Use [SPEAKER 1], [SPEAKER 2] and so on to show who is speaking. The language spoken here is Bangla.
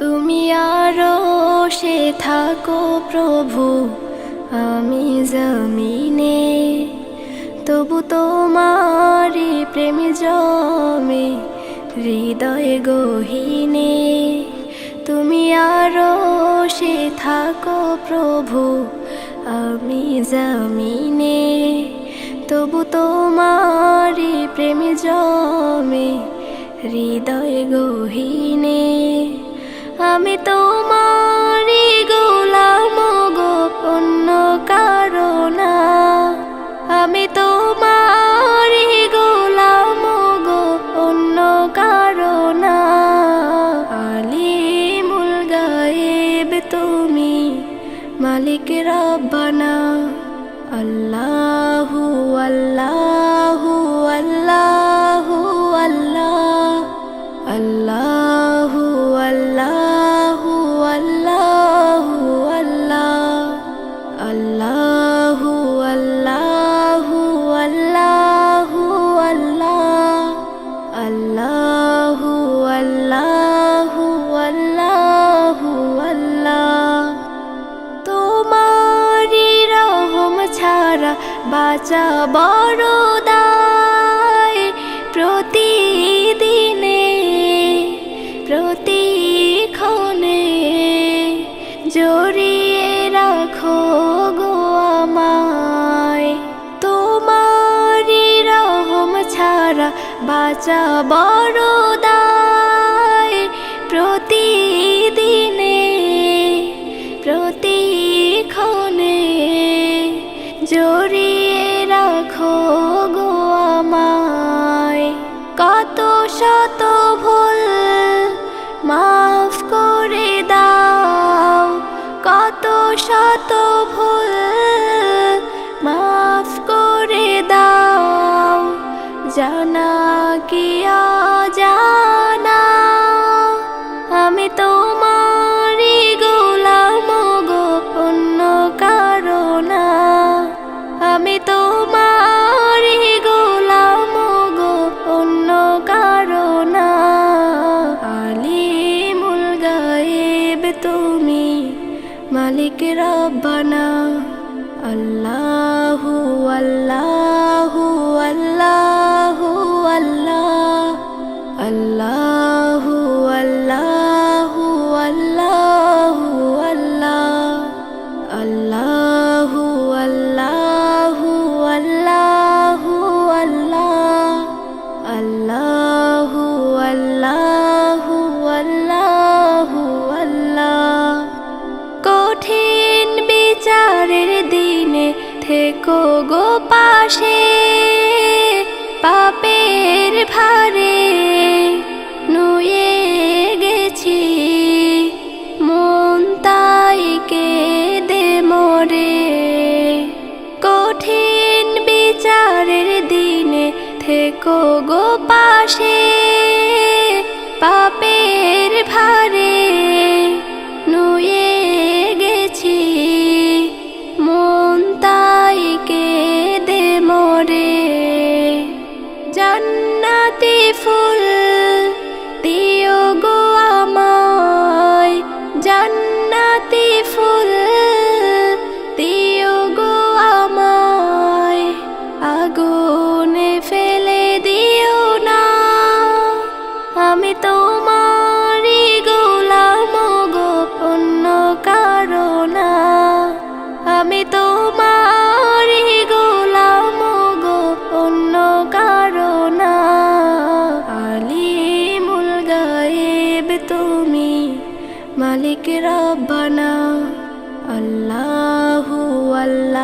[SPEAKER 1] তুমি আরশে থাকো প্রভু, আমি জমিনে, তবু তোমারি প্রেম জমে হৃদয় গহীনে। তুমি আরশে থাকো প্রভু, আমি জমিনে, তবু তোমারি প্রেম জমে হৃদয় গহীনে। আমি তোমারি গোলাম গো, অন্য কারো না। আমি তোমারি গোলাম গো, অন্য কারো না। আলিমুল গায়েব তুমি, মালিক রব্বানা। আল্লাহু আল্লাহু আল্লাহু আল্লাহ, আল্লাহু আল্লাহু আল্লাহু আল্লাহ, আল্লাহু আল্লাহু আল্লাহু আল্লাহ, আল্লাহু আল্লাহু আল্লাহু আল্লাহ। তোমারি রহম ছাড়া বাঁচা বড় দায়। প্রতিদিনে প্রতিক্ষণে জড়িয়ে রাখো গো আমায়। তোমারি রহম ছাড়া বাঁচা বড় দায়। প্রতিদিনে প্রতিক্ষণে জড়িয়ে রাখো গো আমায়। কত শত ভুল মাফ করে দাও, কত শত ভুল মাফ করে দাও। জানা কি অজানা, আমি তোমারি গোলাম গো, অন্য কারো না। আমি তোমারি গোলাম গো, অন্য কারো না। আলিমুল গায়েব তুমি, মালিক রব্বানা। আল্লাহু আল্লাহু আল্লাহু আল্লাহ, আল্লাহু আল্লাহু আল্লাহু আল্লাহ, আল্লাহু আল্লাহু আল্লাহু আল্লাহ, আল্লাহু আল্লাহু আল্লাহু আল্লাহ। কঠিন বিচারের দিনে থেকো গো পাশে, পাপের ভারে নুয়ে গেছি মন, তাই কেঁদে মরে। কঠিন বিচারের দিনে থেকো গো পাশে, পাপের ভারে নুয়ে গেছি মন, তাই কেঁদে মরে। জান্নাতি ফুল দিও গো আমায়, জান্নাতি ফুল দিও গো আমায়। আগুনে ফেলে দিও না, আমি তোমারি গোলাম গো, অন্য কারো না। আমি তোমারি গোলাম গো, অন্য কারো না। আলিমুল গায়েব তুমি, মালিক রব্বানা। আল্লাহু আল্লাহ।